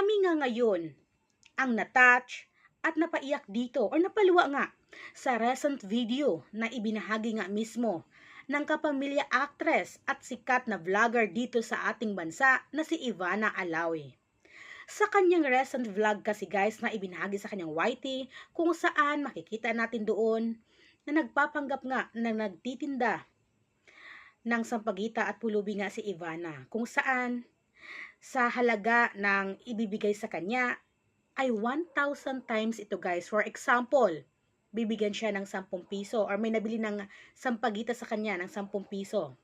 Marami nga ngayon ang natouch at napaiyak dito or napaluwa nga sa recent video na ibinahagi nga mismo ng kapamilya actress at sikat na vlogger dito sa ating bansa na si Ivana Alawi. Sa kanyang recent vlog kasi guys na ibinahagi sa kanyang YT kung saan makikita natin doon na nagpapanggap nga na nagtitinda ng sampagita at pulubi nga si Ivana kung saan sa halaga ng ibibigay sa kanya ay 1,000 times ito guys. For example, bibigyan siya ng 10 piso or may nabili ng sampagita sa kanya ng 10 piso.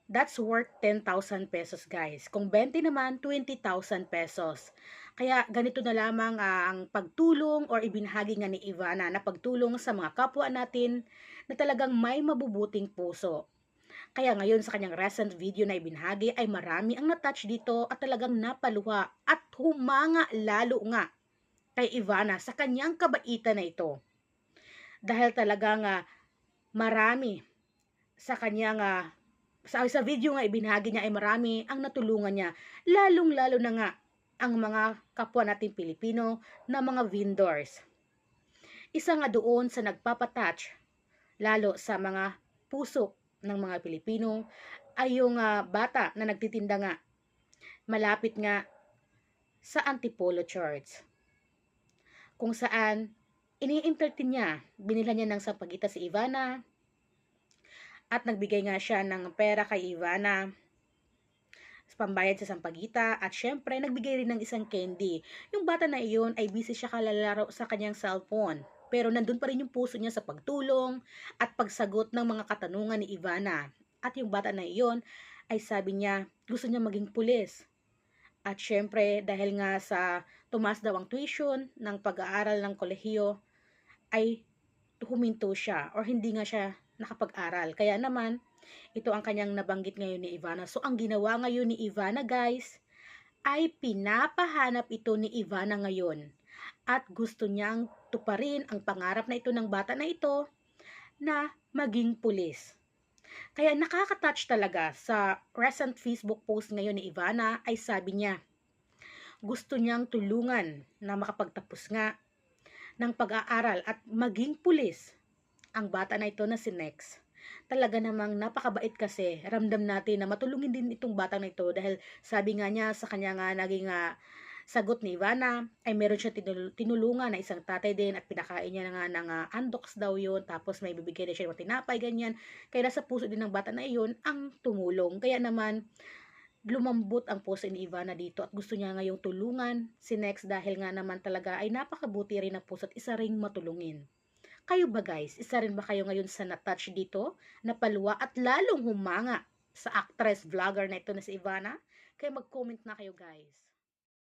That's worth 10,000 pesos guys. Kung 20 naman, 20,000 pesos. Kaya ganito na lamang ang pagtulong or ibinahagi nga ni Ivana na pagtulong sa mga kapwa natin na talagang may mabubuting puso. Kaya ngayon sa kanyang recent video na ibinahagi ay marami ang natouch dito at talagang napaluha at humanga lalo nga kay Ivana sa kanyang kabaitan na ito. Dahil talagang marami sa kanyang sa video nga ibinahagi niya ay marami ang natulungan niya, lalong-lalo na nga ang mga kapwa nating Pilipino na mga vendors. Isa nga doon sa nagpapatouch lalo sa mga puso ng mga Pilipino ay yung bata na nagtitinda nga malapit nga sa Antipolo Church. Kung saan ini-entertain niya, binila niya ng sampagita si Ivana at nagbigay nga siya ng pera kay Ivana pambayad sa sampagita at syempre nagbigay rin ng isang candy. Yung bata na iyon ay busy siya kalalaro sa kanyang cellphone. Pero nandun pa rin yung puso niya sa pagtulong at pagsagot ng mga katanungan ni Ivana. At yung bata na iyon ay sabi niya gusto niya maging pulis. At syempre dahil nga sa tumaas daw ang tuition ng pag-aaral ng kolehiyo ay huminto siya or hindi nga siya nakapag-aral. Kaya naman ito ang kanyang nabanggit ngayon ni Ivana. So ang ginawa ngayon ni Ivana guys ay pinapahanap ito ni Ivana ngayon at gusto niyang tuparin ang pangarap na ito ng bata na ito na maging pulis. Kaya nakaka-touch talaga sa recent Facebook post ngayon ni Ivana ay sabi niya gusto niyang tulungan na makapagtapos nga ng pag-aaral at maging pulis ang bata na ito na si Nex. Talaga namang napakabait kasi ramdam natin na matulungin din itong bata na ito dahil sabi nga niya sa kanya nga naging sagot ni Ivana ay meron siya tinulungan na isang tatay din at pinakain niya nga ng andoks daw yun tapos may bibigyan na siya ng tinapay ganyan. Kaya nasa puso din ng bata na iyon ang tumulong. Kaya naman lumambot ang puso ni Ivana dito at gusto niya ngayong tulungan si Nex dahil nga naman talaga ay napakabuti rin ang puso at isa ring matulungin. Kayo ba guys? Isa rin ba kayo ngayon sa natouch dito? Napaluwa at lalong humanga sa actress vlogger na ito na si Ivana? Kaya mag-comment na kayo guys.